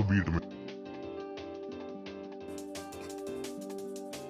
Beat में।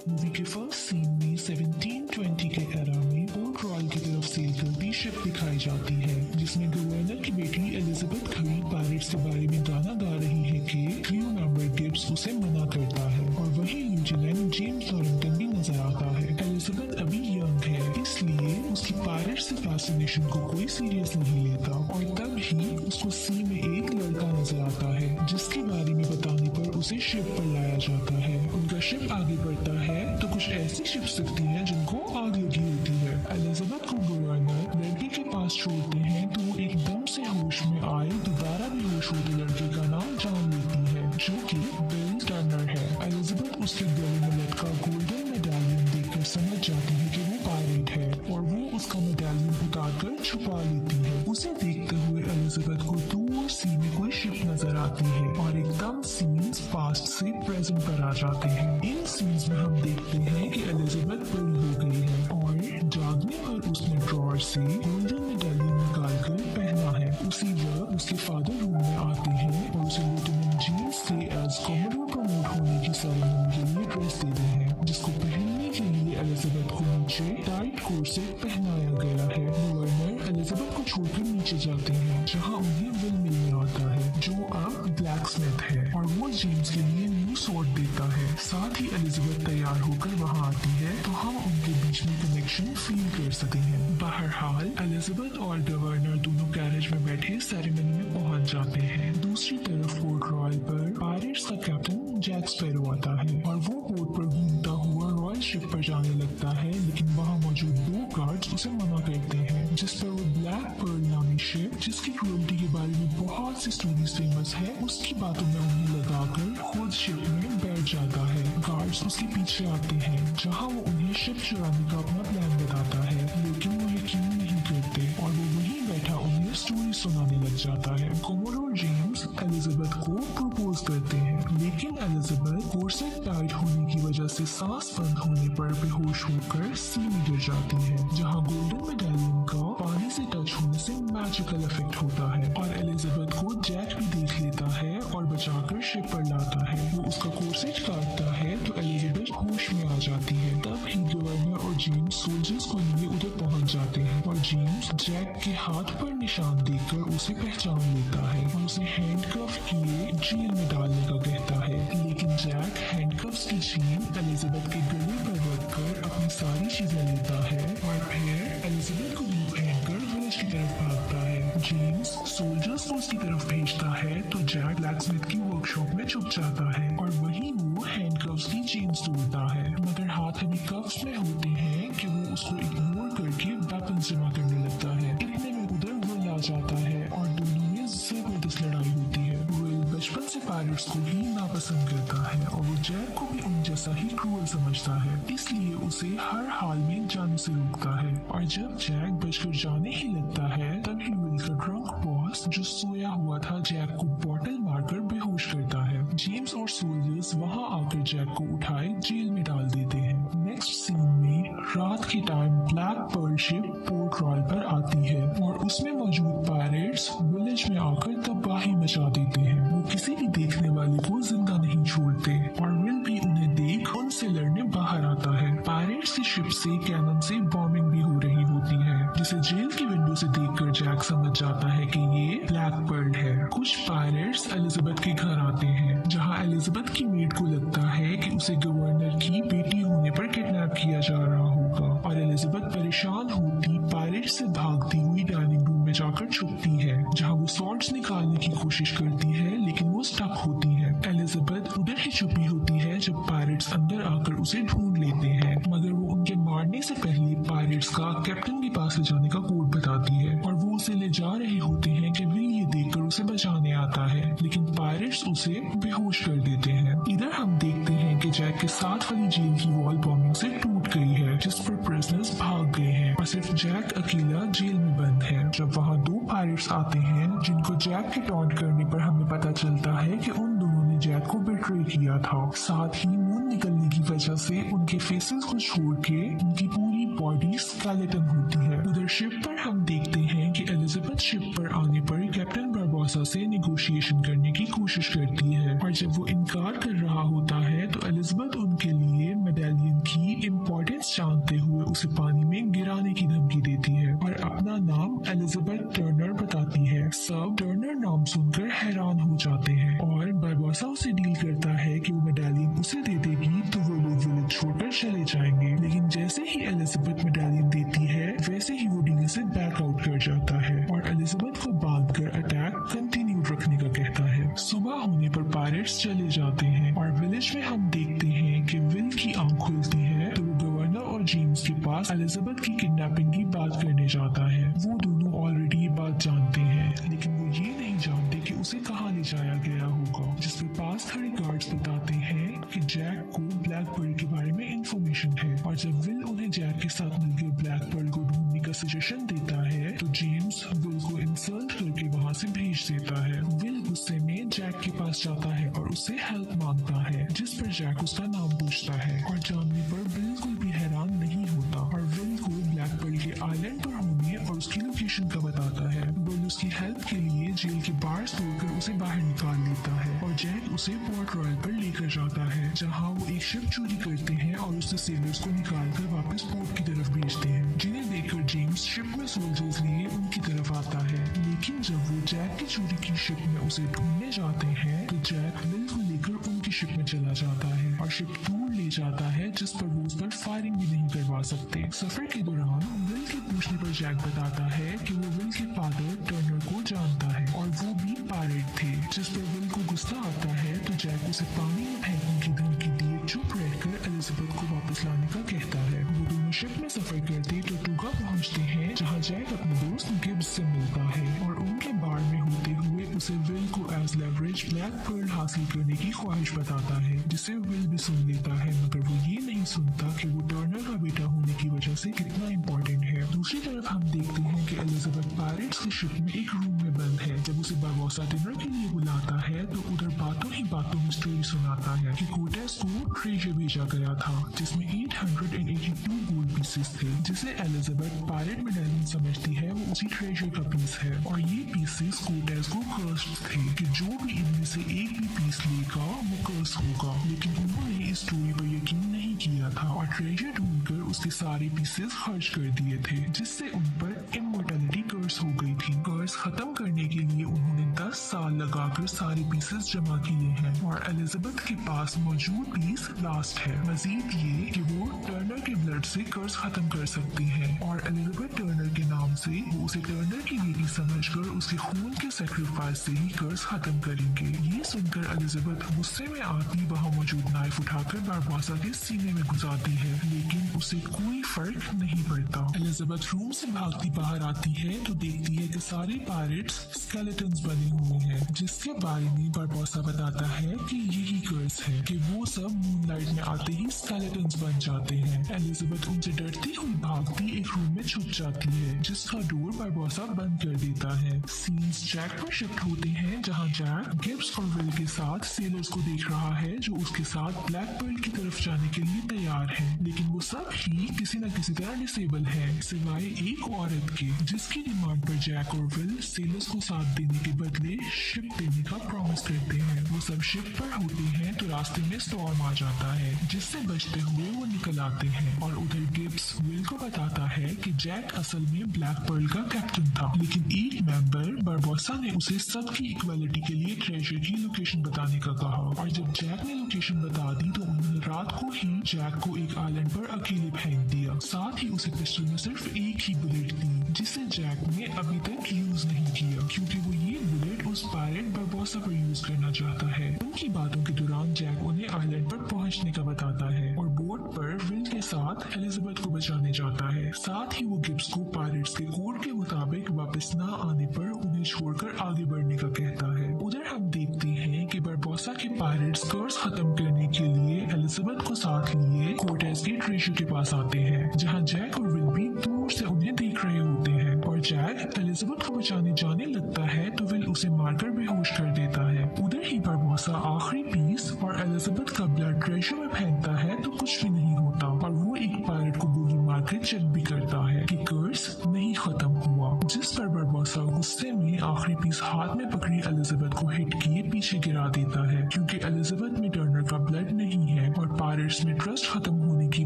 Movie के first scene में 1720 के एरा में पोर्ट रॉयल की तरफ सेल करती शिप दिखाई जाती है, जिसमें गवर्नर की बेटी एलिजाबेथ खरी पायरेट्स के बारे में गाना गा रही है कि क्रू मेंबर गिब्स उसे मना करता है। और वही लेफ्टिनेंट जेम्स लॉरेंटन भी नजर आता है। एलिजाबेथ अभी यंग है, इसलिए उसकी पायरेट से फैसिनेशन को कोई सीरियस नहीं लेता। और तब ही उसको सी में एक लड़का नजर आता है, जिसके बारे में बताने पर उसे शिप पर लाया जाता है। उनका शिप आगे बढ़ता है तो कुछ ऐसी शिप्स दिखती हैं जिनको आग लगी होती है। एलिजाबेथ को गवर्नर लड़के के पास छोड़ते हैं तो वो एकदम से होश में आए दोबारा बेहोश होते लड़के का नाम जान लेती है, जो कि बिल टर्नर है। एलिजाबेथ उसके गले में लटका गोल्डन मेडालियन देखकर समझ जाती है कि वो पायरेट है और वो उसका मेडालियन उतारकर छुपा लेती है। उसे देखते हुए एलिजाबेथ को दूर सी में कोई शिप नजर आती है और एकदम सीन्स पास्ट से प्रेजेंट पर आ जाते हैं। इन सीन्स में हम देखते हैं कि एलिजाबेथ बड़ी हो गई है और जागने पर उसने ड्रॉअर से गोल्डन मेडालियन निकालकर पहना है। उसी वक्त उसके फादर रूम में आते हैं और उसे लेफ्टिनेंट जेम्स से एज कॉमोडोर प्रमोट होने की सेरेमनी के लिए ड्रेस देते हैं, जिसको पहनने के लिए एलिजाबेथ को नीचे टाइट कोर्सेट पहनाया गया है। गवर्नर एलिजाबेथ को छोड़कर नीचे जाते हैं, जहाँ उन्हें विल मिलने आता है, जो अब ब्लैक स्मिथ है, और वो जेम्स के लिए न्यू स्वॉर्ड देता है। साथ ही एलिजाबेथ तैयार होकर वहाँ आती है तो हम उनके बीच में कनेक्शन फील कर सकते हैं। बहरहाल एलिजाबेथ और गवर्नर दोनों कैरेज में बैठे सेरेमनी में पहुंच जाते हैं। दूसरी तरफ पोर्ट रॉयल पर पायरेट्स का कैप्टन जैक स्पैरो आता है और वो पोर्ट पर घूमता हुआ रॉयल शिप पर जाने लगता है, लेकिन वहाँ मौजूद 2 गार्ड्स उसे मना करते हैं, जिस पर वो ब्लैक पर्ल नामी शिप, जिसकी क्रूएल्टी के बारे में बहुत सी स्टोरीज फेमस है, उसकी बातों में उन्हें लगाकर खुद शिप में बैठ जाता है। गार्ड्स उसके पीछे आते हैं, जहाँ वो उन्हें शिप चुराने का अपना प्लान बताता है, लेकिन वो यकीन नहीं करते और वो वहीं बैठा उन्हें स्टोरी सुनाने लग जाता है। कॉमोडोर जेम्स एलिजाबेथ को प्रपोज करते हैं, लेकिन एलिजाबेथ कोर्सेट टाइट होने की वजह से सांस बंद होने पर बेहोश होकर सी में गिर जाती है, जहाँ गोल्डन मेडालियन का पानी से टच होने से मैजिकल इफेक्ट होता है और एलिजाबेथ को जैक भी देख लेता है और बचाकर शिप पर लाता है। वो उसका कोर्सेट काटता है तो एलिजाबेथ होश में आ जाती है। तब ही गवर्नर और जेम्स सोल्जर्स को लिए उधर पहुंच जाते हैं और जेम्स जैक के हाथ पर निशान देखकर उसे पहचान लेता है और उसे हैंडकफ किए जेल में डालने का कहता है, लेकिन जैक हैंडकफ्स की चेन एलिजाबेथ के गले पर रखकर अपनी सारी चीजें लेता है और फिर एलिजाबेथ को दूर फेंककर विलेज की तरफ भागता है। जेम्स सोल्जर्स को उसकी तरफ भेजता है तो जैक ब्लैकस्मिथ की वर्कशॉप में छुप जाता है और वहीं वो हैंडकफ्स की चेन्स तोड़ता है, मगर हाथ अभी कफ्स में होते हैं कि वो उसको इग्नोर करके वेपन जमा करने लगता है। इतने में उधर विल आ जाता है और दोनों में जबरदस्त लड़ाई होती है। विल बचपन से पायरेट्स को ही नापसंद करता है और वो जैक को भी उन जैसा ही क्रूअल समझता है, इसलिए उसे हर हाल में जाने से रोकता है। और जब जैक बचकर जाने ही लगता है तभी विल का ड्रंक बॉस जो सोया हुआ था जैक को बॉटल मारकर बेहोश करता है। जेम्स और सोल्जर्स वहां आकर जैक को उठाए जेल में डाल देते हैं। नेक्स्ट सीन में रात के time Black Pearl ship Port Royal पर आती है और उसमें मौजूद पायरेट्स विलेज में आकर तबाही मचा देते हैं। वो किसी भी देखने वाले को जिंदा नहीं छोड़ते और विल भी उन्हें देख उनसे लड़ने बाहर आता है। पायरेट्स की शिप से कैनन से बॉम्बिंग भी हो रही होती है, जिसे जेल की विंडो से देखकर जैक समझ जाता है कि ये ब्लैक पर्ल है। कुछ पायरेट्स एलिजाबेथ के घर आते हैं, जहां एलिजाबेथ की मेड को लगता है कि उसे गवर्नर की बेटी होने पर किडनैप किया जा रहा होगा और एलिजाबेथ परेशान होती पायरेट से भागती हुई डाइनिंग रूम में जाकर छुपती है, जहां वो सॉर्ड्स निकालने की कोशिश करती है, लेकिन वो स्टक होती है। एलिजाबेथ उधर ही छुपी होती है जब पायरेट्स अंदर आकर उसे ढूंढ लेते हैं, मगर वो उनके मारने से पहले पायरेट्स का कैप्टन के पास ले जाने का कोड बताती है और वो उसे ले जा रहे होते हैं कि विल ये देखकर उसे बचाने आता है, लेकिन पायरेट्स उसे बेहोश कर देते हैं। इधर हम देखते हैं कि जैक के साथ वाली जेल की वॉल बॉम्बिंग से टूट गई है, जिस पर प्रिजनर्स भाग गए हैं और सिर्फ जैक अकेला जेल में बंद है। जब वहाँ 2 पायरेट्स आते हैं जिनको जैक के टॉन्ट करने पर हमें पता चलता है कि उन दोनों ने जैक को बिट्रे किया था। साथ ही मून निकलने की वजह से उनके फेसेस को छोड़ के उनकी पूरी बॉडी स्केलेटन होती है। उधर शिप पर हम देखते हैं कि एलिजाबेथ शिप पर आने पर कैप्टन बारबोसा से निगोशिएशन करने की कोशिश करती है और जब वो इनकार कर रहा होता है तो एलिजाबेथ उनके लिए मेडालियन की इम्पोर्टेंस जानते हुए उसे पानी में गिराने की धमकी देती है और अपना नाम एलिजाबेथ टर्नर बताती है। सब टर्नर नाम सुनकर हैरान हो जाते हैं और बारबोसा उसे डील करता है कि वो मेडालियन उसे दे देगी तो वो लोग विलेज छोड़कर चले जाएंगे, लेकिन जैसे ही एलिजाबेथ मेडालियन देती है वैसे ही वो डील से बैक आउट कर जाता है और एलिजाबेथ को बांधकर अटैक कंटिन्यू रखने का कहता है। सुबह होने पर पायरेट्स चले जाते हैं और विलेज में हम देखते हैं कि विल की आंख खुलती है तो वो गवर्नर और जेम्स के पास एलिजाबेथ की किडनैपिंग की बात करने जाता है। वो दोनों ऑलरेडी ये बात जानते हैं, लेकिन वो ये नहीं जानते कि उसे कहाँ ले जाया गया होगा, जिसपे पास खड़े गार्ड्स बताते हैं कि जैक को ब्लैक पर्ल के बारे में इंफॉर्मेशन है और जब विल उन्हें जैक के साथ मिलकर ब्लैक पर्ल को ढूंढने का सजेशन देता है तो जेम्स विल को इंसल्ट करके वहाँ से भेज देता है। विल गुस्से में जैक के पास जाता है और उससे हेल्प मांगता है, जिस पर जैक उसका नाम पूछता है और जानने पर बिल्कुल भी हैरान नहीं होता और विल को ब्लैक पर्ल के आइलैंड पर होने और उसकी लोकेशन का बताता है। विल उसकी हेल्प के लिए जेल के बाहर तोड़कर उसे बाहर निकाल लेता है और जैक उसे पोर्ट रॉयल पर लेकर जाता है, जहाँ वो एक शिप चोरी करते हैं और उससे सेलर्स को निकालकर वापस पोर्ट की तरफ भेजते हैं, जिन्हें देखकर जेम्स शिप में सोल्जर्स लिए उनकी तरफ आता है। लेकिन जब वो जैक की चोरी की शिप में उसे ढूंढने जाते हैं तो जैक विल को लेकर उनकी शिप में चला जाता है और शिप दूर ले जाता है, जिस पर वो उस पर फायरिंग भी नहीं करवा सकते। सफर के दौरान विल के पूछने पर जैक बताता है कि वो विल के फादर टर्नर को जानता है और वो भी पायरेट थे, जिस पर विल को गुस्सा आता है तो जैक उसे पानी में फेंकने की धमकी दिए चुप रहकर एलिजाबेथ को वापस लाने का कहता है। वो दोनों शिप में सफर करते टोटुगा पहुंचते हैं, जहां जैक अपने दोस्त गिब्स से मिलता है और उनके बार में होते हुए उसे विल को एज लेवरेज ब्लैक पर्ल हासिल करने की ख्वाहिश बताता है, जिसे विल भी सुन लेता है, मगर वो ये नहीं सुनता कि वो टर्नर का बेटा होने की वजह से कितना इम्पोर्टेंट है। दूसरी तरफ हम देखते हैं कि एलिजाबेथ पायरेट्स की शिप में एक रूम में बंद है। जब उसे बारबोसा डिनर के लिए बुलाता है तो उधर बातों ही बातों में स्टोरी सुनाता है कि कोर्टेस को ट्रेजर भेजा गया था जिसमें 882 गोल्ड पीसेस थे, जिसे एलिजाबेथ पायरेट मेडालियन समझती है वो उसी ट्रेजर का पीस है और ये पीसेस कोर्टेस को कर्स्ड थे कि जो भी इनमें से एक भी पीस लेगा वो कर्स होगा, लेकिन उन्होंने इस स्टोरी पर यकीन नहीं किया था और ट्रेजर ढूंढकर उसके सारे पीसेस खर्च कर दिए थे, जिससे उन पर इमोर्टैलिटी कर्स हो गई थी। कर्स खत्म करने के लिए उन्होंने 10 साल लगाकर सारे पीसेस जमा किए हैं और एलिजाबेथ के पास मौजूद पीस लास्ट है। मजीद ये कि वो टर्नर के ब्लड से कर्स खत्म कर सकती है और एलिजाबेथ टर्नर के नाम से वो उसे टर्नर की बेटी समझकर उसके खून के सेक्रीफाइस से ही कर्स खत्म करेंगे। ये सुनकर एलिजाबेथ गुस्से में आती वहाँ मौजूद नाइफ उठाकर बारबोसा के सीने में गुजारती है, लेकिन उसे कोई फर्क नहीं पड़ता। एलिजाबेथ रूम से भागती बाहर आती है तो देखती है कि सारे पायरेट्स स्केलेटन्स बने हुए हैं, जिसके बारे में बारबोसा बताता है कि यही कर्स है कि वो सब मूनलाइट में आते ही स्केलेटन्स बन जाते हैं। एलिजाबेथ उनसे डरती हुई भागती एक रूम में छुप जाती है, जिसका डोर बारबोसा बंद कर देता है। सीन्स जैक पर शिफ्ट होते हैं, जहां जैक गिब्स और विल के साथ सेलर्स को देख रहा है जो उसके साथ ब्लैक पर्ल की तरफ जाने के लिए तैयार है, लेकिन वो सब ही किसी न किसी तरह डिसेबल है, सिवाय एक औरत के, जिसकी डिमांड पर जैक और विल सेलर्स को साथ देने के बदले शिप देने का प्रॉमिस करते हैं। वो सब शिप पर होते हैं तो रास्ते में स्टॉर्म आ जाता है, जिससे बचते हुए वो निकल आते हैं और उधर गिब्स विल को बताता है कि जैक असल में ब्लैक पर्ल का कैप्टन था, लेकिन एक मेंबर बारबोसा ने उसे सबकी इक्वालिटी के लिए ट्रेजर की लोकेशन बताने का कहा और जब जैक ने लोकेशन बता दी तो उन्होंने रात को ही जैक को एक आइलैंड पर अकेले फेंक दिया। साथ ही उसे पिस्टल में सिर्फ एक ही बुलेट दी, जिसे जैक ने अभी तक यूज नहीं किया, क्योंकि वो ये बुलेट उस पायरेट बारबोसा पर यूज करना चाहता है। उनकी बातों के दौरान जैक उन्हें आइलैंड पर पहुंचने का बताता है और बोट पर विल के साथ एलिजाबेथ को बचाने जाता है। साथ ही वो गिब्स को पायरेट्स के कोड के मुताबिक वापस न आने पर उन्हें छोड़कर आगे बढ़ने का कहता है। उधर हम देखते हैं कि बारबोसा के पायरेट्स कर्स खत्म करने के लिए एलिजाबेथ को साथ लिए कोर्टेस के ट्रेजर के पास आते हैं, जहां जैक और विल भी दूर से उन्हें देख रहे होते हैं और जैक एलिजाबेथ को बचाने जाने लगता है तो विल उसे मारकर बेहोश कर देता है। उधर ही बारबोसा आखिरी पीस और एलिजाबेथ का ब्लड ट्रेजर में फेंकता है तो कुछ भी नहीं होता और वो एक पायरेट को गोली मारकर चेक भी करता है कि कर्स नहीं खत्म हुआ। जिस पर बारबोसा गुस्से में आखिरी पीस हाथ में पकड़ी एलिजाबेथ को हिट किए पीछे गिरा देता है क्योंकि एलिजाबेथ में टर्नर का ब्लड नहीं है और पायरेट्स में ट्रस्ट खत्म होने की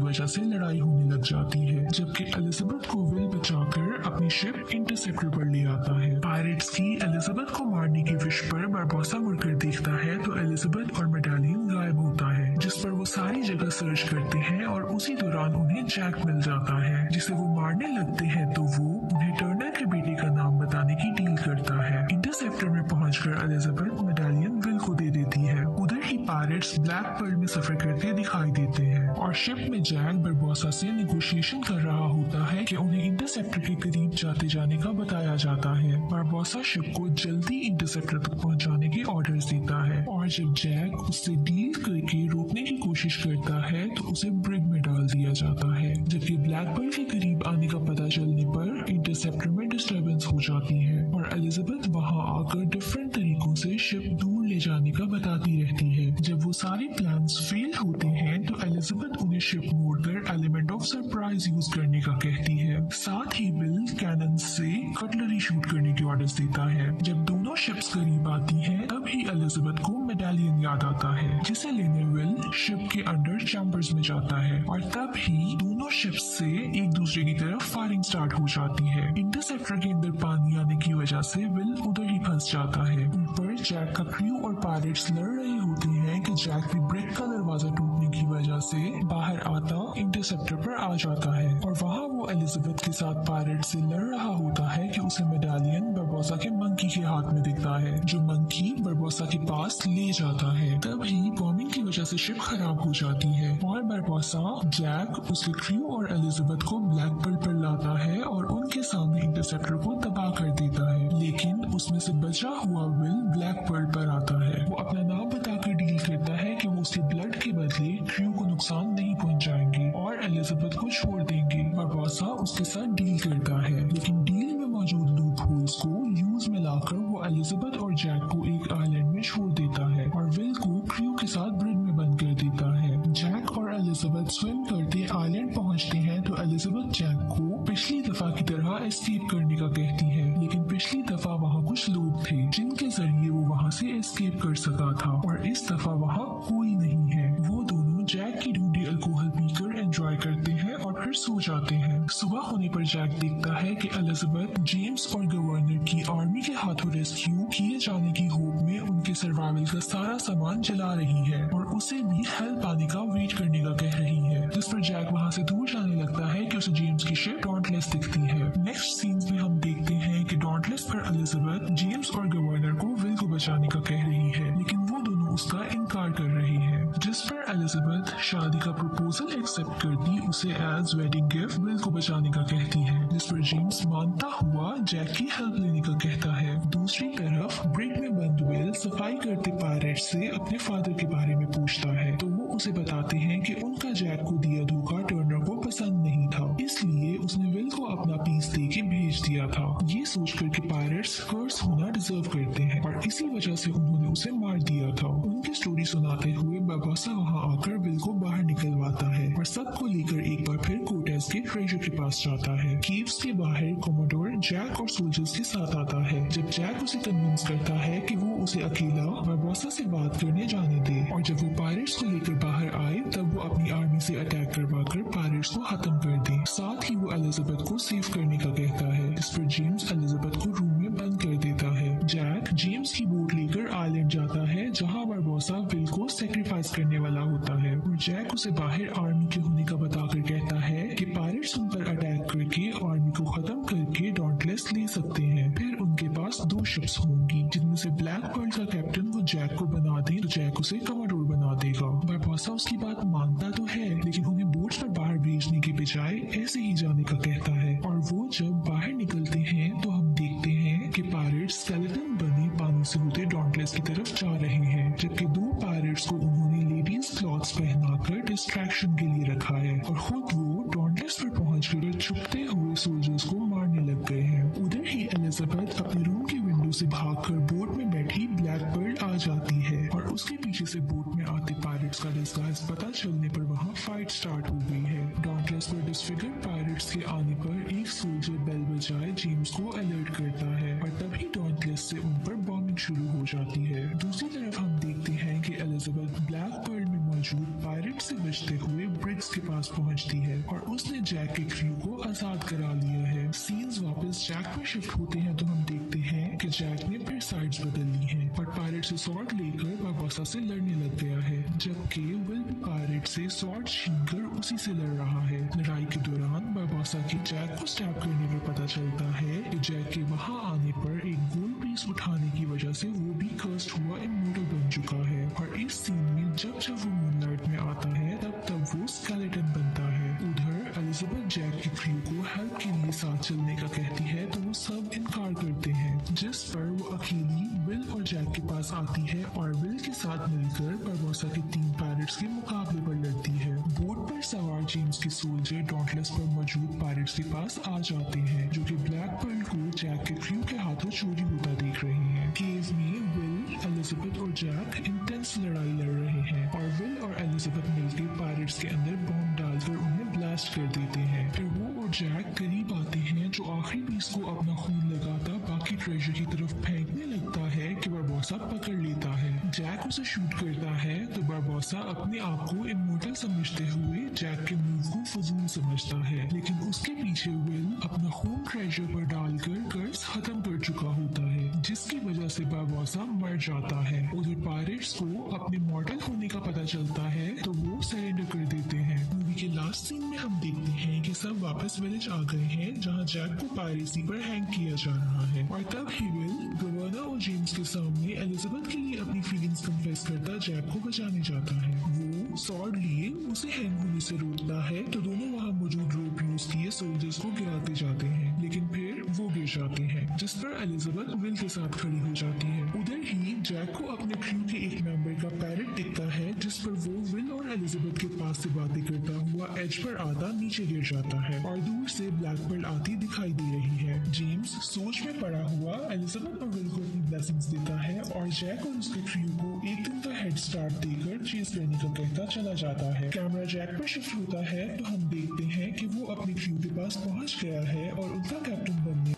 वजह से लड़ाई होने लग जाती है, जबकि एलिजाबेथ को विल बचाकर अपनी शिप इंटरसेप्टर पर ले आता है। पायरेट्स की एलिजाबेथ को मारने की विश पर बारबोसा मुड़कर देखता है तो एलिजाबेथ और मेडालियन गायब होता है, जिस पर वो सारी जगह सर्च करते हैं और उसी दौरान उन्हें जैक मिल जाता है जिसे वो मारने लगते हैं तो वो उन्हें टर्नर के बेटे का नाम बताने की डील करता है। इंटरसेप्टर में पहुंचकर एलिजाबेथ मेडालियन विल को दे देती है। उधर ही पायरेट्स ब्लैक पर्ल में सफर करते दिखाई देते हैं और शिप में जैक बारबोसा से नेगोशिएशन कर रहा होता है कि उन्हें इंटरसेप्टर के करीब जाते जाने का बताया जाता है। बारबोसा शिप को जल्दी इंटरसेप्टर तक पहुंचाने के ऑर्डर्स देता है और जब जैक उससे डील करके रोकने की कोशिश करता है तो उसे ब्रिग में डाल दिया जाता है, जबकि ब्लैक पर्ल के करीब आने का पता चलने पर इंटरसेप्टर में डिस्टर्बेंस हो जाती है और एलिजाबेथ वहां आकर डिफरेंट तरीकों से शिप दूर ले जाने का बताती रहती है। जब वो सारे प्लान्स फेल होते हैं तो एलिजाबेथ उन्हें शिप मोड़कर एलिमेंट ऑफ सरप्राइज यूज करने का कहती है। साथ ही विल कैनन से कटलरी शूट करने के ऑर्डर्स देता है। जब दोनों शिप्स करीब आती हैं तब ही एलिजाबेथ को मेडालियन याद आता है जिसे लेने विल शिप के अंडर चैम्बर्स में जाता है और तब ही दोनों शिप्स से एक दूसरे की तरफ फायरिंग स्टार्ट हो जाती है। इंटरसेप्टर के अंदर पानी आने की वजह से विल उधर ही फंस जाता है। ऊपर जैक का क्रू और पायरेट्स लड़ रहे होते हैं कि जैक भी ब्रिक का दरवाजा टूटने की वजह से बाहर आता इंटरसेप्टर पर आ जाता है और वहाँ वो एलिजाबेथ के साथ पायरेट से लड़ रहा होता है कि उसे मेडालियन बारबोसा के मंकी के हाथ में दिखता है, जो मंकी बारबोसा के पास ले जाता है। तभी बॉम्बिंग की वजह से शिप खराब हो जाती है और बारबोसा जैक, उसके क्रू और एलिजाबेथ को ब्लैक पर्ल पर लाता है और उनके सामने इंटरसेप्टर को तबाह कर देता है, लेकिन उसमें से बचा हुआ विल ब्लैक पर्ल पर आता है। वो अपना नाम बताकर डील करता है कि वो उसके ब्लड के बदले क्रू को नुकसान नहीं पहुंचाएंगे और एलिजाबेथ को छोड़ देंगे। बारबोसा उसके साथ डील करता है, लेकिन डील में मौजूद लूप होल्स को यूज में लाकर वो एलिजाबेथ और जैक को एक आइलैंड में छोड़ देता है और विल को क्रू के साथ ब्रिग में बंद कर देता है। जैक और एलिजाबेथ स्विम करते आइलैंड पहुंचते हैं तो एलिजाबेथ जैक को पिछली दफा की तरह एस्केप करने का कहती है, लेकिन पिछली दफा वहाँ कुछ लोग थे जिनके जरिए वो वहाँ से एस्केप कर सका था और इस दफा वहाँ कोई नहीं है। वो दोनों जैक की ढूंढी अल्कोहल पीकर एंजॉय करते हैं और फिर सो जाते हैं। सुबह होने पर जैक देखता है कि एलिजाबेथ जेम्स और गवर्नर की आर्मी के हाथों रेस्क्यू किए जाने की होप में उनके सर्वाइवल का सारा सामान जला रही है और उसे भी हेल्प आने का वेट करने का कह रही है, जिस पर जैक वहाँ से दूर जाने लगता है कि उसे जेम्स की शिप डॉन्टलेस दिखती है। नेक्स्ट सीन्स में हम देखते हैं कि डॉन्टलेस पर एलिजाबेथ जेम्स और गवर्नर को विल को बचाने का कह रही है, लेकिन वो दोनों उसका इनकार कर रही है, जिस पर एलिजाबेथ शादी का प्रपोजल एक्सेप्ट करती उसे एज वेडिंग गिफ्ट विल को बचाने का कहती है, जिस पर जेम्स मानता हुआ जैक की हेल्प लेने का कहता है। दूसरी तरफ ब्रिग में बंद विल सफाई करते पायरेट से अपने फादर के बारे में पूछता है तो वो उसे बताते हैं कि उनका जैक को दिया धोखा टर्नर को पसंद नहीं था, इसलिए उसने विल को अपना पीस दे के भेज दिया था, ये सोचकर कि पायरेट्स कर्स होना डिजर्व करते हैं और इसी वजह से उन्होंने उसे मार दिया था। उनकी स्टोरी सुनाते हुए बारबोसा वहाँ आकर विल को बाहर निकलवाता है और सबको लेकर एक बार फिर कोर्टेस के ट्रेजर के पास जाता है। केव्स के बाहर कॉमोडोर जैक और सोल्जर्स के साथ आता है। जब जैक उसे कन्विंस करता है कि वो उसे अकेला बारबोसा से बात करने जाने दे और जब वो पायरेट्स को लेकर बाहर आए तब वो अपनी आर्मी से अटैक करवाकर पायरेट्स को खत्म कर दे। साथ ही वो एलिजाबेथ को सेव करने का कहता है, जिस पर जेम्स एलिजाबेथ को रूम में बंद कर देता है। जैक जेम्स की बोट लेकर आइलैंड जाता है जहाँ बारबोसा विल को सेक्रीफाइस करने वाला होता है और जैक उसे बाहर आर्मी के होने का बताकर कहता है कि पायरेट्स उन पर अटैक करके आर्मी को खत्म करके डॉन्टलेस ले सकते हैं। फिर उनके पास 2 शिप्स होंगी जिनमें से ब्लैक पर्ल का कैप्टन वो जैक को बना दे तो जैक उसे कमांडोर बना देगा। बारबोसा उसकी बात मानता तो है, लेकिन उन्हें बोट्स पर बाहर भेजने के बजाय ऐसे ही जाने का कहता है और वो जब बाहर निकलते हैं तो हम देखते हैं कि पायरेट्स स्केलेटन बने पानी से होते डॉन्टलेस की तरफ जा रहे हैं, जबकि 2 पायरेट्स को उन्होंने लेडीज क्लॉथ्स पहनाकर डिस्ट्रैक्शन के लिए रखा है और खुद वो डॉन्टलेस पर पहुंचकर छुपते हुए सोल्जर्स को मारने लग गए हैं। उधर ही एलिजाबेथ अपने रूम की विंडो से भागकर बोट में बैठी ब्लैक पर्ल आ जाती है और उसके पीछे से बोट में आते पायरेट्स पायरेट्स का डिस्गाइज पता चलने पर वहाँ फाइट स्टार्ट हो गई है। डॉन्टलेस पर डिसफिगर्ड पायरेट्स के आने पर एक सोल्जर बेल बजाए जेम्स को अलर्ट करता है और तभी डॉन्टलेस से उन पर बॉम्बिंग शुरू हो जाती है। दूसरी तरफ हम देखते हैं कि एलिजाबेथ ब्लैक पर्ल में मौजूद पायरेट से बचते हुए ब्रिग्स के पास पहुंचती है और उसने जैक के क्रू को आजाद करा लिया है। सीन्स वापस जैक पर शिफ्ट होते हैं तो हम देखते हैं कि जैक ने फिर साइड्स बदल ली हैं और पायरेट से स्वॉर्ड लेकर बारबोसा से लड़ने लग गया है, जबकि विल भी पायरेट से स्वॉर्ड छीनकर उसी से लड़ रहा है। लड़ाई के दौरान बारबोसा की जैक को स्टैब करने पर पता चलता है कि जैक के वहां आने पर एक गोल्ड पीस उठाने की वजह से वो भी कर्स्ड हुआ इमोर्टल बन चुका है और इस सीन में जब वो मूनलाइट में आता है तब वो स्केलेटन बनता है। उधर एलिजाबेथ जैक के क्रू को हेल्प के लिए साथ चलने का कहती है तो वो सब इनकार करते हैं, जिस पर वो अकेली विल और जैक के पास आती है और विल के साथ मिलकर बारबोसा के 3 पायरेट्स के मुकाबले पर लड़ती है। बोट पर सवार जेम्स के सोल्जर डॉन्टलेस पर मौजूद पायरेट्स के पास आ जाते हैं, जो कि ब्लैक पर्ल को जैक के क्रू के हाथों चोरी होता देख रहे हैं। केव में विल, एलिजाबेथ और जैक इंटेंस लड़ाई लड़ रहे हैं और विल और एलिजाबेथ मिलकर पायरेट्स के अंदर बॉम्ब डालकर उन्हें ब्लास्ट कर देते हैं। फिर वो और जैक करीब आते हैं, जो आखिरी पीस को अपना खून लगाता बाकी ट्रेजर की तरफ फेंकने लगता है कि बारबोसा पकड़ लेता है। जैक उसे शूट करता है तो बारबोसा अपने आप को इमोर्टल समझते हुए जैक के मूव को फजूल समझता है, लेकिन उसके पीछे विल अपना खून ट्रेजर पर डालकर कर्स खत्म कर चुका होता है, जिसकी वजह से बारबोसा मर जाता है। उधर पायरेट्स को अपने मॉर्टल होने का पता चलता है तो वो सरेंडर कर देते हैं। मूवी के लास्ट सीन में हम देखते हैं कि सब वापस विलेज आ गए हैं, जहां जैक को पायरेसी पर हैंग किया जा रहा है और तब ही विल गवर्नर और जेम्स के सामने एलिजाबेथ के लिए अपनी फीलिंग्स कन्फेस करता जैक को बचाने जाता है। वो स्वॉर्ड लिए उसे हैंग होने से रोकता है तो दोनों वहां मौजूद रोप यूज किए सोल्जर्स को गिराते जाते हैं, लेकिन फिर वो गिर जाते हैं, जिस पर एलिजाबेथ विल के साथ खड़ी हो जाती है। उधर ही जैक को अपने क्रू के एक मेंबर का पैरेट दिखता है, जिस पर वो विल और एलिजाबेथ के पास से बातें करता हुआ एज पर आधा नीचे गिर जाता है और दूर से ब्लैक पर्ल आती दिखाई दे रही है। जेम्स सोच में पड़ा हुआ एलिजाबेथ और विल को अपनी ब्लेसिंग्स देता है और जैक और उसके क्रू को एक दिन का हेड स्टार्ट देकर चेस करने का कहता चला जाता है। कैमरा जैक पर शिफ्ट होता है तो हम देखते हैं कि वो अपने क्रू के पास पहुंच गया है और उनका कैप्टन बनने।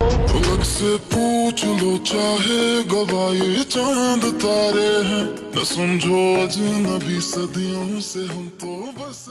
फलक से पूछ लो चाहे गवाह ये चांद तारे हैं, न समझो अजनबी सदियों से हम तो बस